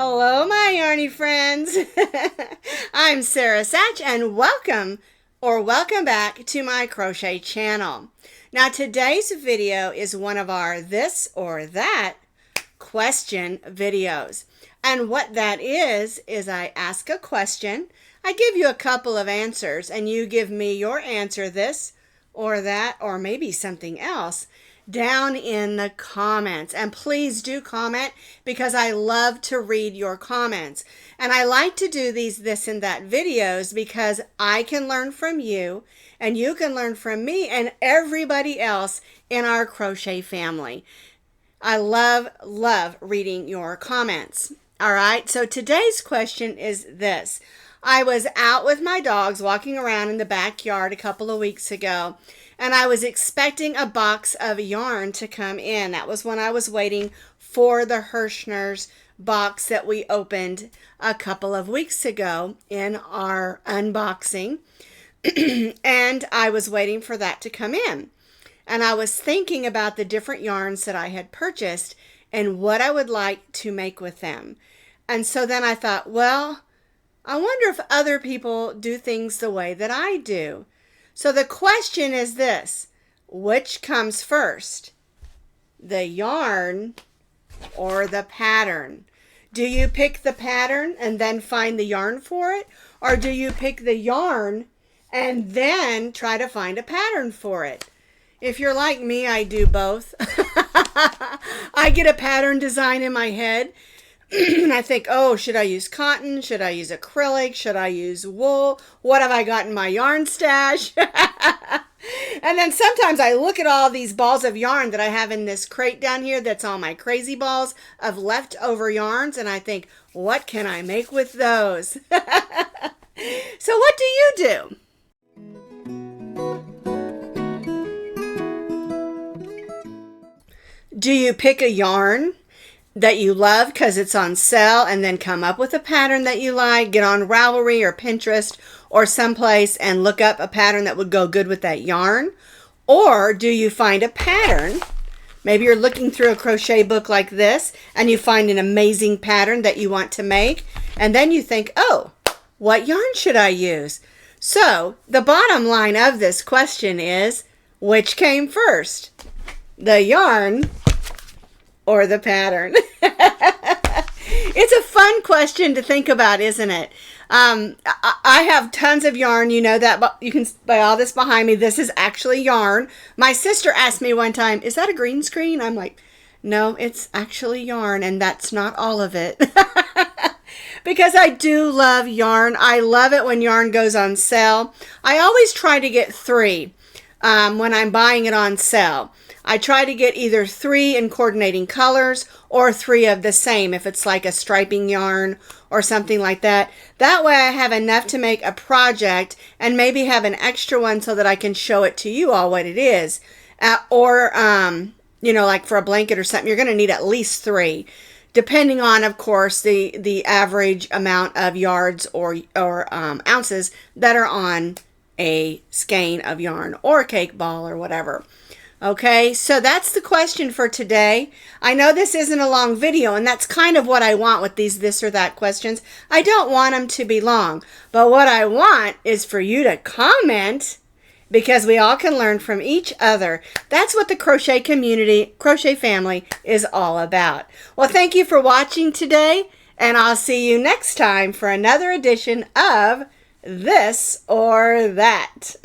Hello, my yarny friends. I'm Sara, Sach, and welcome back to my crochet channel. Now, today's video is one of our this or that question videos. And what that is I ask a question, I give you a couple of answers, and you give me your answer, this or that, or maybe something else, down in the comments. And please do comment, because I love to read your comments. And I like to do these this and that videos because I can learn from you and you can learn from me and everybody else in our crochet family. I love reading your comments. All right, so today's question is this. I was out with my dogs walking around in the backyard a couple of weeks ago, and I was expecting a box of yarn to come in. That was when I was waiting for the Hirschner's box that we opened a couple of weeks ago in our unboxing. And I was waiting for that to come in. And I was thinking about the different yarns that I had purchased and what I would like to make with them. And so then I thought, well, I wonder if other people do things the way that I do. So the question is this: which comes first, the yarn or the pattern? Do you pick the pattern and then find the yarn for it? Or do you pick the yarn and then try to find a pattern for it? If you're like me, I do both. I get a pattern design in my head and I think, oh, should I use cotton? Should I use acrylic? Should I use wool? What have I got in my yarn stash? And then sometimes I look at all these balls of yarn that I have in this crate down here that's all my crazy balls of leftover yarns, and I think, what can I make with those? So what do you do? Do you pick a yarn that you love because it's on sale and then come up with a pattern that you like, get on Ravelry or Pinterest or someplace and look up a pattern that would go good with that yarn? Or do you find a pattern? Maybe you're looking through a crochet book like this and you find an amazing pattern that you want to make, and then you think, oh, what yarn should I use? So the bottom line of this question is, which came first, the yarn or the pattern? It's a fun question to think about, isn't it? I have tons of yarn, you know that, but you can buy all this behind me. This is actually yarn. My sister asked me one time, is that a green screen? I'm like, no, it's actually yarn, and that's not all of it. Because I do love yarn. I love it when yarn goes on sale. I always try to get 3 when I'm buying it on sale. I try to get either 3 in coordinating colors or 3 of the same if it's like a striping yarn or something like that. That way I have enough to make a project and maybe have an extra one so that I can show it to you all what it is. Or, you know, like for a blanket or something, you're going to need at least 3. Depending on, of course, the average amount of yards or ounces that are on a skein of yarn or a cake ball or whatever. Okay, so that's the question for today. I know this isn't a long video, and that's kind of what I want with these this or that questions. I don't want them to be long, but what I want is for you to comment, because we all can learn from each other. That's what the crochet community, crochet family is all about. Well, thank you for watching today, and I'll see you next time for another edition of This or That.